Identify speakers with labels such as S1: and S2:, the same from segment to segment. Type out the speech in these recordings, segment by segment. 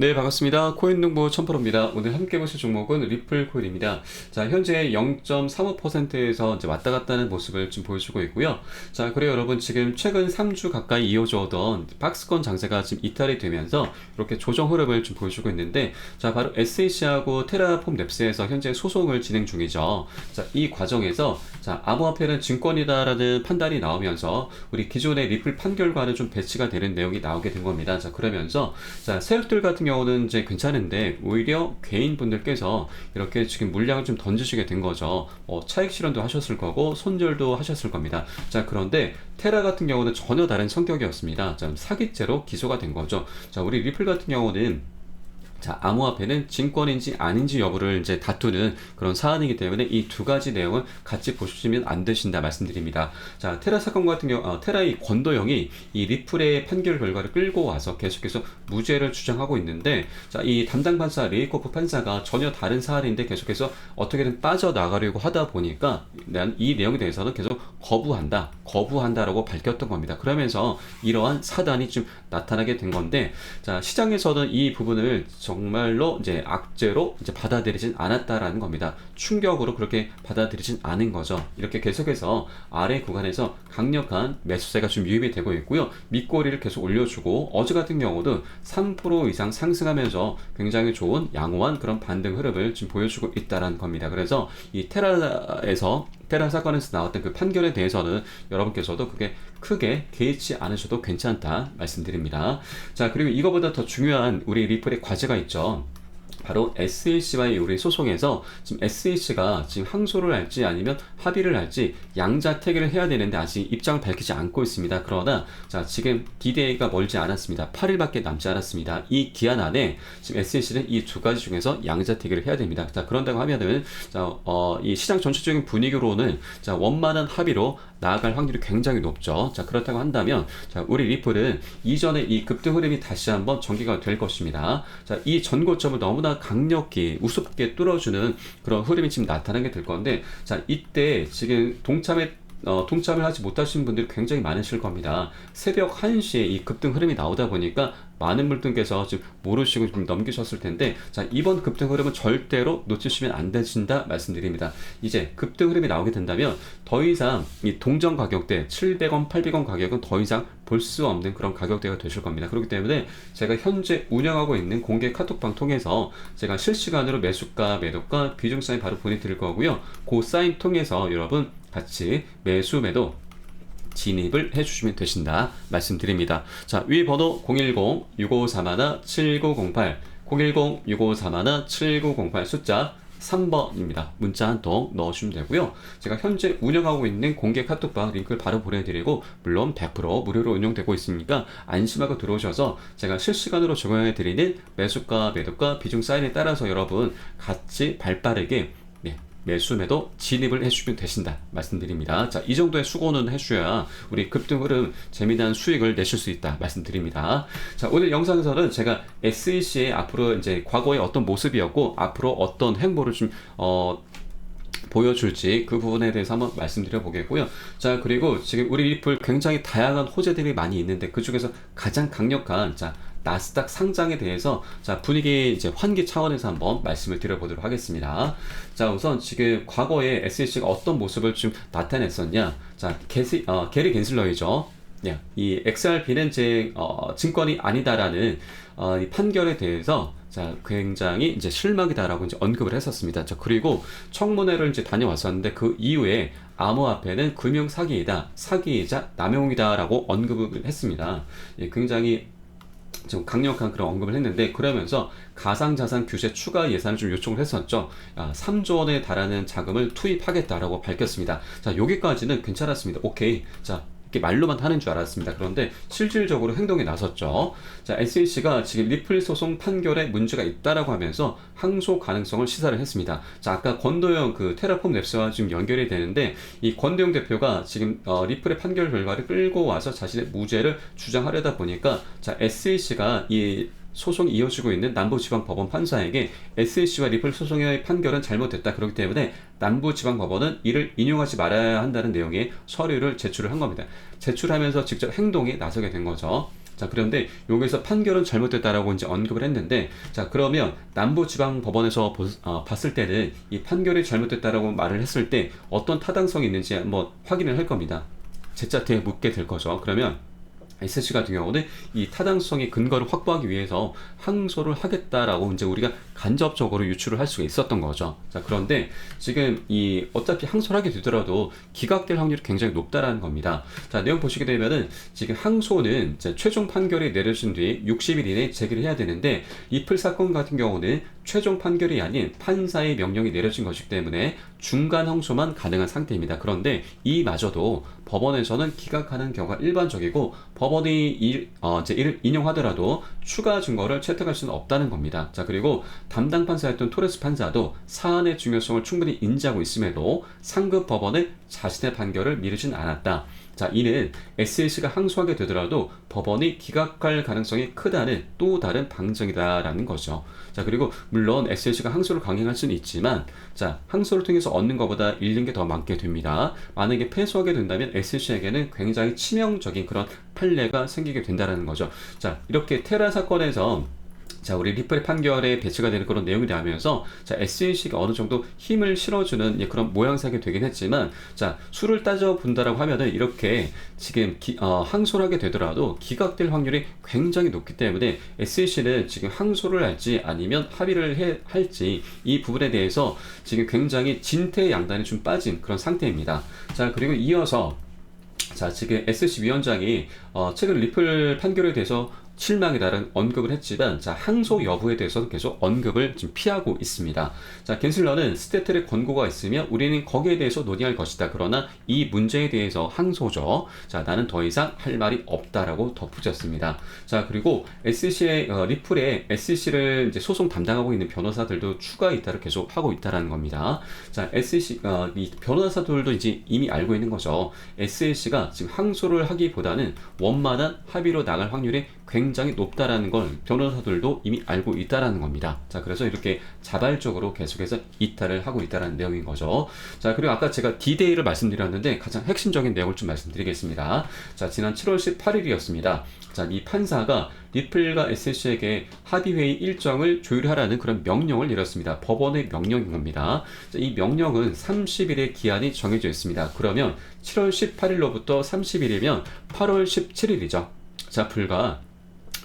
S1: 네, 반갑습니다. 코인농부 천프로입니다. 오늘 함께 보실 종목은 리플 코인입니다. 자, 현재 0.35%에서 이제 왔다 갔다 하는 모습을 좀 보여주고 있고요. 자, 그리고 여러분 지금 최근 3주 가까이 이어져 오던 박스권 장세가 지금 이탈이 되면서 이렇게 조정 흐름을 좀 보여주고 있는데, 자, 바로 SH하고 테라폼 랩스에서 현재 소송을 진행 중이죠. 자, 이 과정에서 자, 암호화폐는 증권이다라는 판단이 나오면서 우리 기존의 리플 판결과는 좀 배치가 되는 내용이 나오게 된 겁니다. 자, 그러면서 자, 세력들 같은 경우는 이제 괜찮은데 오히려 개인분들께서 이렇게 지금 물량을 좀 던지시게 된 거죠. 차익 실현도 하셨을 거고 손절도 하셨을 겁니다. 자, 그런데 테라 같은 경우는 전혀 다른 성격이었습니다. 자, 사기죄로 기소가 된 거죠. 자, 우리 리플 같은 경우는 자, 암호화폐는 증권인지 아닌지 여부를 이제 다투는 그런 사안이기 때문에 이 두 가지 내용을 같이 보시면 안 되신다 말씀드립니다. 자, 테라 사건 같은 경우, 테라의 권도영이 이 리플의 판결 결과를 끌고 와서 계속해서 무죄를 주장하고 있는데, 자, 이 담당 판사 레이코프 판사가 전혀 다른 사안인데 계속해서 어떻게든 빠져나가려고 하다 보니까 이 내용에 대해서는 계속 거부한다라고 밝혔던 겁니다. 그러면서 이러한 사단이 좀 나타나게 된 건데, 자, 시장에서는 이 부분을 정말로 이제 악재로 이제 받아들이진 않았다라는 겁니다. 충격으로 그렇게 받아들이진 않은 거죠. 이렇게 계속해서 아래 구간에서 강력한 매수세가 좀 유입이 되고 있고요. 밑꼬리를 계속 올려주고 어제 같은 경우도 3% 이상 상승하면서 굉장히 좋은 양호한 그런 반등 흐름을 지금 보여주고 있다라는 겁니다. 그래서 이 테라 사건에서 나왔던 그 판결에 대해서는 여러분께서도 그게 크게 개의치 않으셔도 괜찮다 말씀드립니다. 자, 그리고 이거보다 더 중요한 우리 리플의 과제가 있죠. 바로 SH와의 우리 소송에서 지금 SH가 지금 항소를 할지 아니면 합의를 할지 양자택일을 해야 되는데 아직 입장을 밝히지 않고 있습니다. 그러나 자, 지금 D-Day가 멀지 않았습니다. 8일밖에 남지 않았습니다. 이 기한 안에 지금 SH는 이 두 가지 중에서 양자택일을 해야 됩니다. 자, 그런다고 하면은 자, 이 시장 전체적인 분위기로는 자, 원만한 합의로 나아갈 확률이 굉장히 높죠. 자, 그렇다고 한다면 자, 우리 리플은 이전에 이 급등 흐름이 다시 한번 전개가 될 것입니다. 자, 이 전고점을 너무나 강력히 우습게 뚫어주는 그런 흐름이 지금 나타나게 될 건데, 자, 이때 지금 동참을 하지 못하신 분들이 굉장히 많으실 겁니다. 새벽 1시에 이 급등 흐름이 나오다 보니까 많은 분들께서 지금 모르시고 좀 넘기셨을 텐데, 자, 이번 급등 흐름은 절대로 놓치시면 안 되신다 말씀드립니다. 이제 급등 흐름이 나오게 된다면 더 이상 이 동전 가격대 700원, 800원 가격은 더 이상 볼 수 없는 그런 가격대가 되실 겁니다. 그렇기 때문에 제가 현재 운영하고 있는 공개 카톡방 통해서 제가 실시간으로 매수가, 매도가, 비중 사인 바로 보내드릴 거고요. 그 사인 통해서 여러분 같이 매수, 매도 진입을 해주시면 되신다 말씀드립니다. 자, 위 번호 010-6531-7908 010-6531-7908 숫자 3번입니다. 문자 한 통 넣어주시면 되고요. 제가 현재 운영하고 있는 공개 카톡방 링크를 바로 보내드리고, 물론 100% 무료로 운영되고 있으니까 안심하고 들어오셔서 제가 실시간으로 적용해드리는 매수가, 매도가, 비중 사인에 따라서 여러분 같이 발빠르게 매수, 매도 진입을 해주시면 되신다 말씀드립니다. 자, 이 정도의 수고는 해주셔야 우리 급등 흐름 재미난 수익을 내실 수 있다 말씀드립니다. 자, 오늘 영상에서는 제가 SEC의 앞으로 이제 과거의 어떤 모습이었고 앞으로 어떤 행보를 좀 보여줄지 그 부분에 대해서 한번 말씀드려 보겠고요. 자, 그리고 지금 우리 리플 굉장히 다양한 호재들이 많이 있는데 그 중에서 가장 강력한 자, 나스닥 상장에 대해서 자, 분위기 이제 환기 차원에서 한번 말씀을 드려보도록 하겠습니다. 자, 우선 지금 과거에 SEC가 어떤 모습을 좀 나타냈었냐. 자, 게리 겐슬러이죠. 이 XRP는 증권이 아니다라는 이 판결에 대해서 자, 굉장히 이제 실망이다라고 이제 언급을 했었습니다. 자, 그리고 청문회를 이제 다녀왔었는데 그 이후에 암호화폐는 금융 사기이다, 사기이자 남용이다라고 언급을 했습니다. 굉장히 좀 강력한 그런 언급을 했는데, 그러면서 가상자산 규제 추가 예산을 좀 요청을 했었죠. 3조 원에 달하는 자금을 투입하겠다라고 밝혔습니다. 자, 여기까지는 괜찮았습니다. 오케이. 자, 이렇게 말로만 하는 줄 알았습니다. 그런데 실질적으로 행동에 나섰죠. 자, SEC가 지금 리플 소송 판결에 문제가 있다라고 하면서 항소 가능성을 시사를 했습니다. 자, 아까 권도영 그 테라폼 랩스와 지금 연결이 되는데, 이 권도영 대표가 지금 리플의 판결 결과를 끌고 와서 자신의 무죄를 주장하려다 보니까 자, SEC가 이 소송이 이어지고 있는 남부지방법원 판사에게 SEC와 리플 소송의 판결은 잘못됐다, 그렇기 때문에 남부지방법원은 이를 인용하지 말아야 한다는 내용의 서류를 제출을 한 겁니다. 제출하면서 직접 행동에 나서게 된 거죠. 자, 그런데 여기서 판결은 잘못됐다라고 이제 언급을 했는데, 자, 그러면 남부지방법원에서 봤을 때는 이 판결이 잘못됐다라고 말을 했을 때 어떤 타당성이 있는지 한번 확인을 할 겁니다. 제자태에 묻게 될 거죠. 그러면 SC 같은 경우는 이 타당성의 근거를 확보하기 위해서 항소를 하겠다라고 이제 우리가 간접적으로 유추를 할 수가 있었던 거죠. 자, 그런데 지금 이 어차피 항소를 하게 되더라도 기각될 확률이 굉장히 높다라는 겁니다. 자, 내용 보시게 되면은 지금 항소는 이제 최종 판결이 내려진 뒤 60일 이내에 제기를 해야 되는데, 리플 사건 같은 경우는 최종 판결이 아닌 판사의 명령이 내려진 것이기 때문에 중간 항소만 가능한 상태입니다. 그런데 이마저도 법원에서는 기각하는 경우가 일반적이고, 법원이 이제 이를 인용하더라도 추가 증거를 채택할 수는 없다는 겁니다. 자, 그리고 담당 판사였던 토레스 판사도 사안의 중요성을 충분히 인지하고 있음에도 상급 법원에 자신의 판결을 미루진 않았다. 자, 이는 SLC가 항소하게 되더라도 법원이 기각할 가능성이 크다는 또 다른 방증이다라는 거죠. 자, 그리고 물론 SLC가 항소를 강행할 수는 있지만, 자, 항소를 통해서 얻는 것보다 잃는 게 더 많게 됩니다. 만약에 패소하게 된다면 SLC에게는 굉장히 치명적인 그런 판례가 생기게 된다는 거죠. 자, 이렇게 테라 사건에서 자, 우리 리플의 판결에 배치가 되는 그런 내용이 나오면서, 자, SEC가 어느 정도 힘을 실어주는 그런 모양새가 되긴 했지만, 자, 수를 따져본다라고 하면은 이렇게 지금 항소를 하게 되더라도 기각될 확률이 굉장히 높기 때문에 SEC는 지금 항소를 할지 아니면 합의를 할지 이 부분에 대해서 지금 굉장히 진퇴양단이 좀 빠진 그런 상태입니다. 자, 그리고 이어서 자, 지금 SC 위원장이 최근 리플 판결에 대해서 실망이다라는 언급을 했지만, 자, 항소 여부에 대해서는 계속 언급을 지금 피하고 있습니다. 자, 겐슬러는 스테틀의 권고가 있으며 우리는 거기에 대해서 논의할 것이다. 그러나 이 문제에 대해서 항소죠. 자, 나는 더 이상 할 말이 없다라고 덧붙였습니다. 자, 그리고 SC의 리플의 SC를 이제 소송 담당하고 있는 변호사들도 추가 이탈을 계속 하고 있다라는 겁니다. 자, SC 이 변호사들도 이제 이미 알고 있는 거죠. SC가 지금 항소를 하기보다는 원만한 합의로 나갈 확률이 굉장히 높다라는 걸 변호사들도 이미 알고 있다라는 겁니다. 자, 그래서 이렇게 자발적으로 계속해서 이탈을 하고 있다라는 내용인 거죠. 자, 그리고 아까 제가 D-Day를 말씀드렸는데 가장 핵심적인 내용을 좀 말씀드리겠습니다. 자, 지난 7월 18일이었습니다. 자, 이 판사가 리플과 SC에게 합의회의 일정을 조율하라는 그런 명령을 내렸습니다. 법원의 명령인 겁니다. 자, 이 명령은 30일의 기한이 정해져 있습니다. 그러면 7월 18일로부터 30일이면 8월 17일이죠. 자, 불과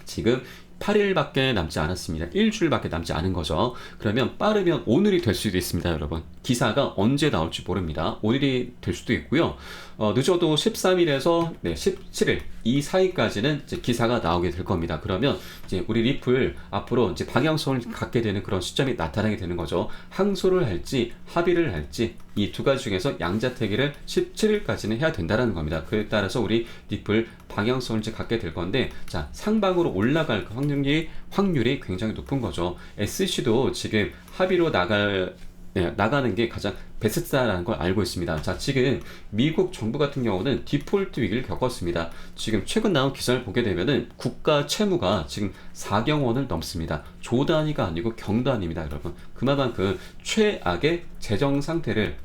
S1: 지금 8일밖에 남지 않았습니다. 일주일밖에 남지 않은 거죠. 그러면 빠르면 오늘이 될 수도 있습니다, 여러분. 기사가 언제 나올지 모릅니다. 오늘이 될 수도 있고요. 늦어도 13일에서 17일 이 사이까지는 이제 기사가 나오게 될 겁니다. 그러면 이제 우리 리플 앞으로 이제 방향성을 갖게 되는 그런 시점이 나타나게 되는 거죠. 항소를 할지 합의를 할지 이 두 가지 중에서 양자택일을 17일까지는 해야 된다는 겁니다. 그에 따라서 우리 리플 방향성을 이제 갖게 될 건데, 자, 상방으로 올라갈 확률이 굉장히 높은 거죠. SC도 지금 합의로 나가는 게 가장 베스트다라는 걸 알고 있습니다. 자, 지금 미국 정부 같은 경우는 디폴트 위기를 겪었습니다. 지금 최근 나온 기사를 보게 되면은 국가 채무가 지금 4경 원을 넘습니다. 조 단위가 아니고 경 단위입니다, 여러분. 그만큼 최악의 재정 상태를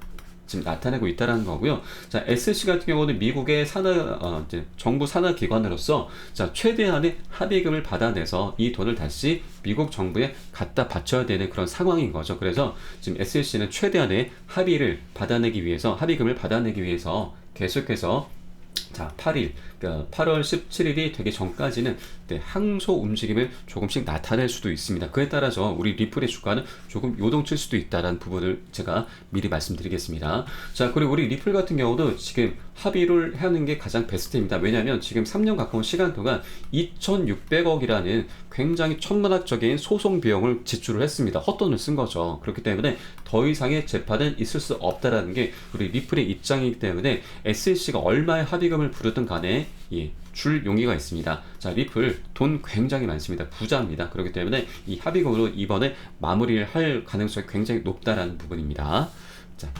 S1: 지금 나타내고 있다는 거고요. 자, SC 같은 경우는 미국의 이제 정부 산하 기관으로서 자, 최대한의 합의금을 받아내서 이 돈을 다시 미국 정부에 갖다 바쳐야 되는 그런 상황인 거죠. 그래서 지금 SC는 최대한의 합의금을 받아내기 위해서 계속해서 자, 8일, 그러니까 8월 17일이 되기 전까지는 항소 움직임을 조금씩 나타낼 수도 있습니다. 그에 따라서 우리 리플의 주가는 조금 요동칠 수도 있다는 부분을 제가 미리 말씀드리겠습니다. 자, 그리고 우리 리플 같은 경우도 지금 합의를 하는 게 가장 베스트입니다. 왜냐하면 지금 3년 가까운 시간 동안 2,600억이라는 굉장히 천문학적인 소송 비용을 지출을 했습니다. 헛돈을 쓴 거죠. 그렇기 때문에 더 이상의 재판은 있을 수 없다라는 게 우리 리플의 입장이기 때문에 SEC가 얼마의 합의금을 부르든 간에 줄 용의가 있습니다. 자, 리플 돈 굉장히 많습니다. 부자입니다. 그렇기 때문에 이 합의금으로 이번에 마무리를 할 가능성이 굉장히 높다라는 부분입니다. 자,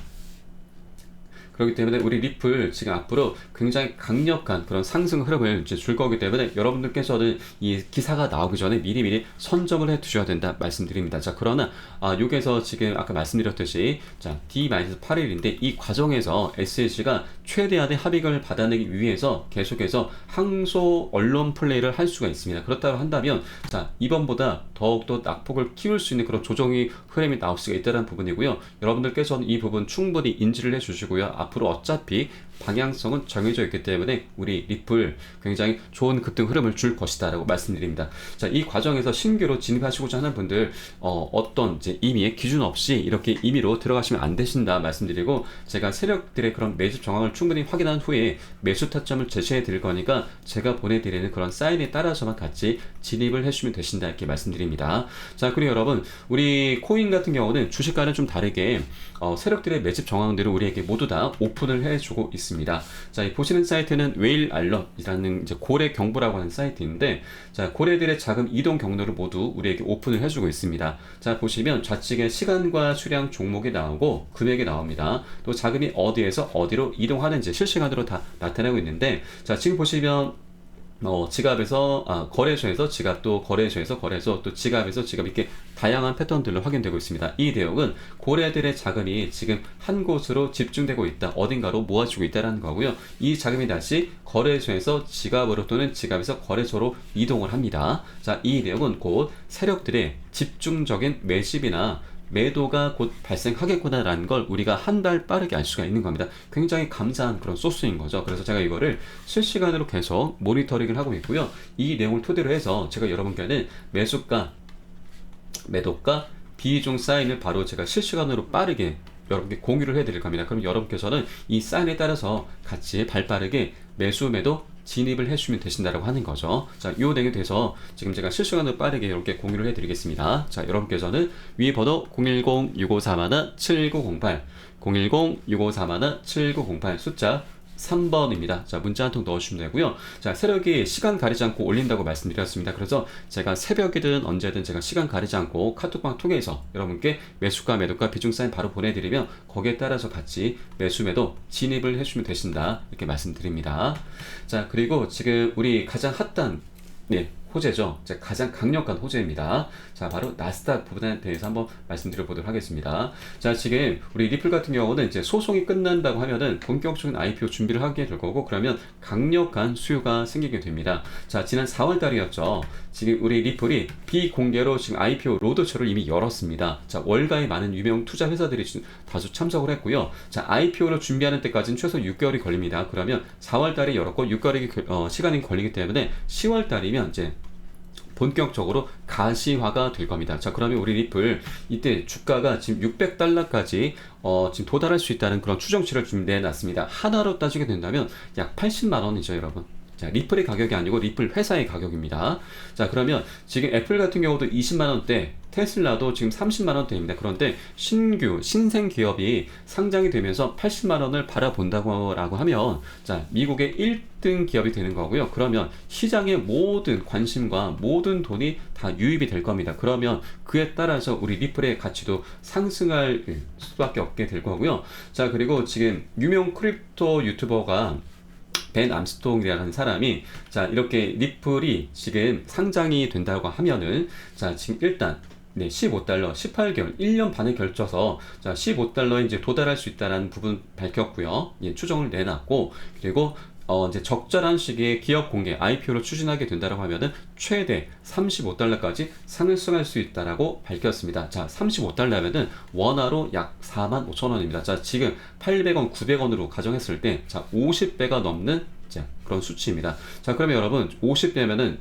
S1: 그렇기 때문에 우리 리플 지금 앞으로 굉장히 강력한 그런 상승 흐름을 이제 줄 거기 때문에 여러분들께서는 이 기사가 나오기 전에 미리미리 선점을 해 두셔야 된다 말씀드립니다. 자, 그러나 여기서 지금 아까 말씀드렸듯이 자, D-8일인데 이 과정에서 SLC가 최대한의 합의금을 받아내기 위해서 계속해서 항소 언론 플레이를 할 수가 있습니다. 그렇다고 한다면 자, 이번보다 더욱더 낙폭을 키울 수 있는 그런 조정이 흐름이 나올 수가 있다는 부분이고요. 여러분들께서는 이 부분 충분히 인지를 해주시고요. 앞으로 어차피 방향성은 정해져 있기 때문에 우리 리플 굉장히 좋은 급등 흐름을 줄 것이다 라고 말씀드립니다. 자, 이 과정에서 신규로 진입하시고자 하는 분들 어떤 이제 임의의 기준 없이 이렇게 임의로 들어가시면 안 되신다 말씀드리고, 제가 세력들의 그런 매집 정황을 충분히 확인한 후에 매수 타점을 제시해 드릴 거니까 제가 보내드리는 그런 사인에 따라서만 같이 진입을 해주시면 되신다 이렇게 말씀드립니다. 자, 그리고 여러분, 우리 코인 같은 경우는 주식과는 좀 다르게 세력들의 매집 정황들을 우리에게 모두 다 오픈을 해주고 있습니다. 자, 이 보시는 사이트는 웨일 알럿이라는 이제 고래 경보라고 하는 사이트인데, 자, 고래들의 자금 이동 경로를 모두 우리에게 오픈을 해주고 있습니다. 자, 보시면 좌측에 시간과 수량 종목이 나오고 금액이 나옵니다. 또 자금이 어디에서 어디로 이동하는지 실시간으로 다 나타내고 있는데, 자, 지금 보시면 지갑에서 거래소에서 지갑, 또 거래소에서 거래소, 또 지갑에서 지갑, 이렇게 다양한 패턴들로 확인되고 있습니다. 이 내용은 고래들의 자금이 지금 한 곳으로 집중되고 있다, 어딘가로 모아지고 있다는 거고요. 이 자금이 다시 거래소에서 지갑으로 또는 지갑에서 거래소로 이동을 합니다. 자, 이 내용은 곧 세력들의 집중적인 매집이나 매도가 곧 발생하겠구나라는 걸 우리가 한 달 빠르게 알 수가 있는 겁니다. 굉장히 감사한 그런 소스인 거죠. 그래서 제가 이거를 실시간으로 계속 모니터링을 하고 있고요. 이 내용을 토대로 해서 제가 여러분께는 매수가, 매도가, 비중 사인을 바로 제가 실시간으로 빠르게 여러분께 공유를 해드릴 겁니다. 그럼 여러분께서는 이 사인에 따라서 같이 발빠르게 매수, 매도 진입을 해주시면 되신다라고 하는 거죠. 자, 이 내용에 대해서 지금 제가 실시간으로 빠르게 이렇게 공유를 해드리겠습니다. 자, 여러분께서는 위에 번호 010-6541-7908, 010-6541-7908 숫자 3번입니다. 자, 문자 한 통 넣어주시면 되고요. 자, 세력이 시간 가리지 않고 올린다고 말씀드렸습니다. 그래서 제가 새벽이든 언제든 제가 시간 가리지 않고 카톡방 통해서 여러분께 매수가, 매도가, 비중 사인 바로 보내드리면 거기에 따라서 같이 매수, 매도 진입을 해주시면 되신다 이렇게 말씀드립니다. 자, 그리고 지금 우리 가장 핫한 호재죠. 가장 강력한 호재입니다. 자, 바로 나스닥 부분에 대해서 한번 말씀드려 보도록 하겠습니다. 자, 지금 우리 리플 같은 경우는 이제 소송이 끝난다고 하면은 본격적인 IPO 준비를 하게 될 거고, 그러면 강력한 수요가 생기게 됩니다. 자, 지난 4월 달이었죠. 지금 우리 리플이 비공개로 지금 IPO 로드쇼를 이미 열었습니다. 자, 월가의 많은 유명 투자 회사들이 다수 참석을 했고요. 자, IPO를 준비하는 때까지는 최소 6개월이 걸립니다. 그러면 4월 달에 열었고 6개월이 시간이 걸리기 때문에 10월 달이면 이제 본격적으로 가시화가 될 겁니다. 자, 그러면 우리 리플 이때 주가가 지금 600달러까지 지금 도달할 수 있다는 그런 추정치를 지금 내놨습니다. 하나로 따지게 된다면 약 80만 원이죠, 여러분. 자, 리플의 가격이 아니고 리플 회사의 가격입니다. 자, 그러면 지금 애플 같은 경우도 20만 원대, 테슬라도 지금 30만 원대입니다. 그런데 신생 기업이 상장이 되면서 80만 원을 바라본다고 하면, 자, 미국의 1등 기업이 되는 거고요. 그러면 시장의 모든 관심과 모든 돈이 다 유입이 될 겁니다. 그러면 그에 따라서 우리 리플의 가치도 상승할 수밖에 없게 될 거고요. 자, 그리고 지금 유명 크립토 유튜버가 벤 암스트롱이라는 사람이, 자, 이렇게 리플이 지금 상장이 된다고 하면은, 자, 지금 일단 15달러, 18개월, 1년 반에 걸쳐서 자, 15달러에 이제 도달할 수 있다는 부분 밝혔고요. 추정을 내놨고, 그리고 이제 적절한 시기에 기업 공개 IPO를 추진하게 된다고 하면은 최대 35달러까지 상승할 수 있다라고 밝혔습니다. 자, 35달러면은 원화로 약 45,000원입니다. 자, 지금 800원, 900원으로 가정했을 때, 자, 50배가 넘는 그런 수치입니다. 자, 그러면 여러분 50배면은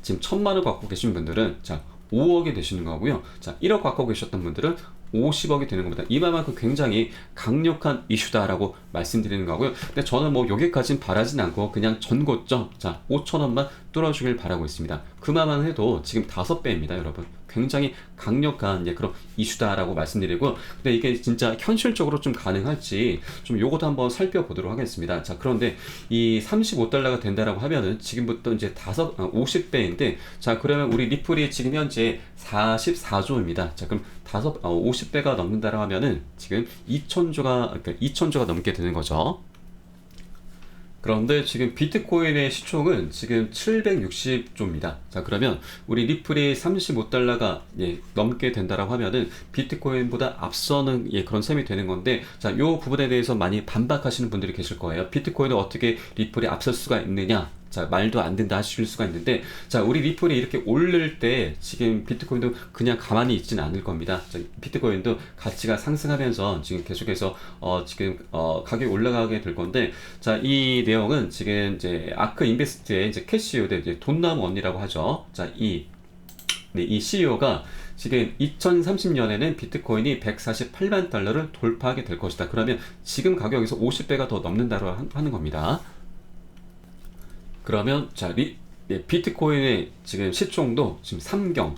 S1: 지금 1,000만 원 갖고 계신 분들은 자, 5억이 되시는 거고요. 자, 1억 갖고 계셨던 분들은 50억이 되는 겁니다. 이만큼 굉장히 강력한 이슈다라고 말씀드리는 거고요. 근데 저는 뭐 여기까지는 바라진 않고 그냥 전고점, 자, 5,000원만 뚫어주길 바라고 있습니다. 그만만 해도 지금 5배입니다, 여러분. 굉장히 강력한 그런 이슈다라고 말씀드리고, 근데 이게 진짜 현실적으로 좀 가능할지 좀 요것도 한번 살펴보도록 하겠습니다. 자, 그런데 이 35달러가 된다라고 하면은 지금부터 이제 50배인데, 자, 그러면 우리 리플이 지금 현재 44조입니다. 자, 그럼 50배가 넘는다라고 하면은 지금 2,000조가 넘게 되는 거죠. 그런데 지금 비트코인의 시총은 지금 760조입니다. 자, 그러면 우리 리플이 35달러가 넘게 된다라고 하면은 비트코인보다 앞서는 그런 셈이 되는 건데, 자, 요 부분에 대해서 많이 반박하시는 분들이 계실 거예요. 비트코인은 어떻게 리플이 앞설 수가 있느냐? 자, 말도 안 된다 하실 수가 있는데, 자, 우리 리플이 이렇게 오를 때 지금 비트코인도 그냥 가만히 있지는 않을 겁니다. 자, 비트코인도 가치가 상승하면서 지금 계속해서 가격이 올라가게 될 건데, 자, 이 내용은 지금 이제 아크 인베스트의 이제 캐시오, 이제 돈나무 언니라고 하죠. 자, 이 CEO가 지금 2030년에는 비트코인이 148만 달러를 돌파하게 될 것이다. 그러면 지금 가격에서 50배가 더 넘는다고 하는 겁니다. 그러면 자, 비트코인의 지금 시총도 지금 3경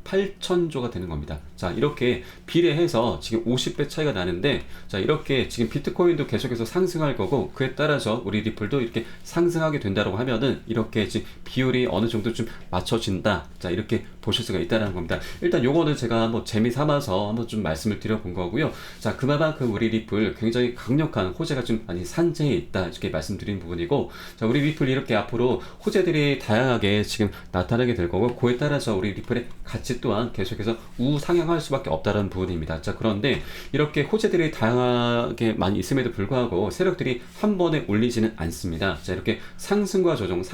S1: 8천조가 되는 겁니다. 자, 이렇게 비례해서 지금 50배 차이가 나는데, 자, 이렇게 지금 비트코인도 계속해서 상승할 거고, 그에 따라서 우리 리플도 이렇게 상승하게 된다고 하면은 이렇게 지금 비율이 어느 정도 좀 맞춰진다. 자, 이렇게 보실 수가 있다는 겁니다. 일단 요거는 제가 한번 재미 삼아서 한번 좀 말씀을 드려본 거고요. 자, 그만큼 우리 리플 굉장히 강력한 호재가 좀 많이 산재해 있다, 이렇게 말씀드린 부분이고, 자, 우리 리플 이렇게 앞으로 호재들이 다양하게 지금 나타나게 될 거고, 그에 따라서 우리 리플의 가치 또한 계속해서 우상향할 수밖에 없다는 부분입니다. 자, 그런데 이렇게 호재들이 다양하게 많이 있음에도 불구하고 세력들이 한 번에 올리지는 않습니다. 자, 이렇게 상승과 조정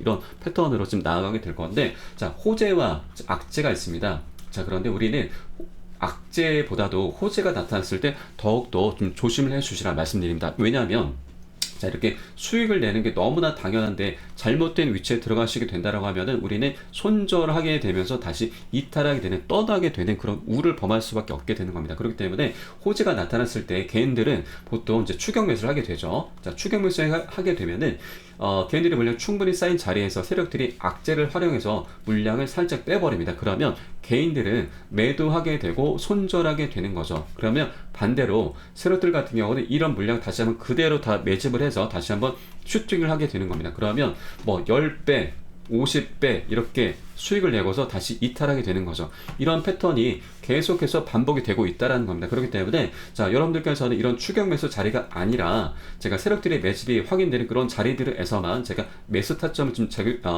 S1: 이런 패턴으로 좀 나아가게 될 건데, 자, 호재와 악재가 있습니다. 자, 그런데 우리는 악재보다도 호재가 나타났을 때 더욱더 좀 조심을 해 주시라 말씀드립니다. 왜냐하면 자, 이렇게 수익을 내는 게 너무나 당연한데 잘못된 위치에 들어가시게 된다라고 하면은 우리는 손절하게 되면서 다시 이탈하게 되는, 떠나게 되는 그런 우를 범할 수밖에 없게 되는 겁니다. 그렇기 때문에 호재가 나타났을 때 개인들은 보통 이제 추격 매수를 하게 되죠. 자, 추격 매수를 하게 되면은 개인들이 물량 충분히 쌓인 자리에서 세력들이 악재를 활용해서 물량을 살짝 빼버립니다. 그러면 개인들은 매도하게 되고 손절하게 되는 거죠. 그러면 반대로 세력들 같은 경우는 이런 물량 다시 한번 그대로 다 매집을 해서 다시 한번 슈팅을 하게 되는 겁니다. 그러면 뭐 10배 50배 이렇게 수익을 내고서 다시 이탈하게 되는 거죠. 이런 패턴이 계속해서 반복이 되고 있다는 겁니다. 그렇기 때문에 자, 여러분들께서는 이런 추격 매수 자리가 아니라 제가 세력들의 매집이 확인되는 그런 자리들에서만 제가 매수 타점을 좀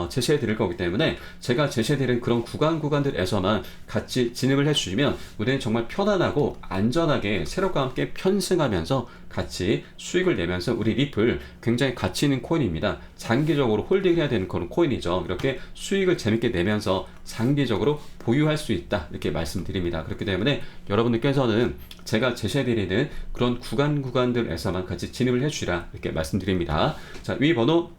S1: 제시해 드릴 거기 때문에 제가 제시해 드린 그런 구간들에서만 같이 진입을 해 주시면 우리는 정말 편안하고 안전하게 세력과 함께 편승하면서 같이 수익을 내면서 우리 리플 굉장히 가치 있는 코인입니다. 장기적으로 홀딩을 해야 되는 그런 코인이죠. 이렇게 수익을 재밌게 내면서 장기적으로 보유할 수 있다, 이렇게 말씀드립니다. 그렇기 때문에 여러분들께서는 제가 제시해드리는 그런 구간들에서만 같이 진입을 해주시라, 이렇게 말씀드립니다. 자, 위 번호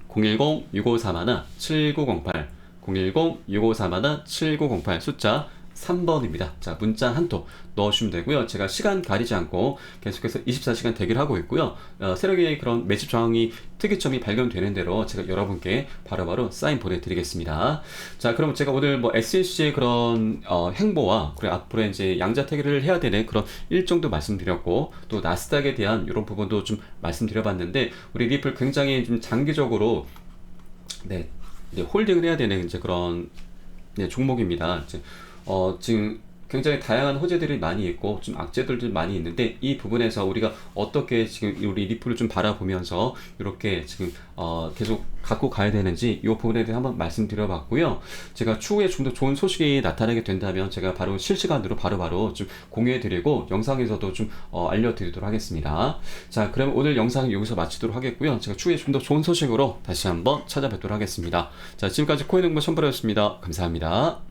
S1: 010-6531-7908 010-6531-7908 숫자 3번입니다. 자, 문자 한 통 넣으시면 되고요. 제가 시간 가리지 않고 계속해서 24시간 대기를 하고 있고요. 세력의 그런 매집 저항이 특이점이 발견되는 대로 제가 여러분께 바로바로 사인 보내드리겠습니다. 자, 그럼 제가 오늘 뭐 SEC의 그런 행보와 그리고 앞으로 이제 양자택일을 해야 되는 그런 일정도 말씀드렸고, 또 나스닥에 대한 이런 부분도 좀 말씀드려봤는데, 우리 리플 굉장히 좀 장기적으로 이제 홀딩을 해야 되는 이제 그런 종목입니다. 지금 굉장히 다양한 호재들이 많이 있고 좀 악재들도 많이 있는데, 이 부분에서 우리가 어떻게 지금 우리 리플을 좀 바라보면서 이렇게 지금 계속 갖고 가야 되는지 이 부분에 대해 한번 말씀드려봤고요. 제가 추후에 좀 더 좋은 소식이 나타나게 된다면 제가 바로 실시간으로 바로 좀 공유해드리고 영상에서도 좀 알려드리도록 하겠습니다. 자, 그럼 오늘 영상 여기서 마치도록 하겠고요. 제가 추후에 좀 더 좋은 소식으로 다시 한번 찾아뵙도록 하겠습니다. 자, 지금까지 코인응보 첨부였습니다. 감사합니다.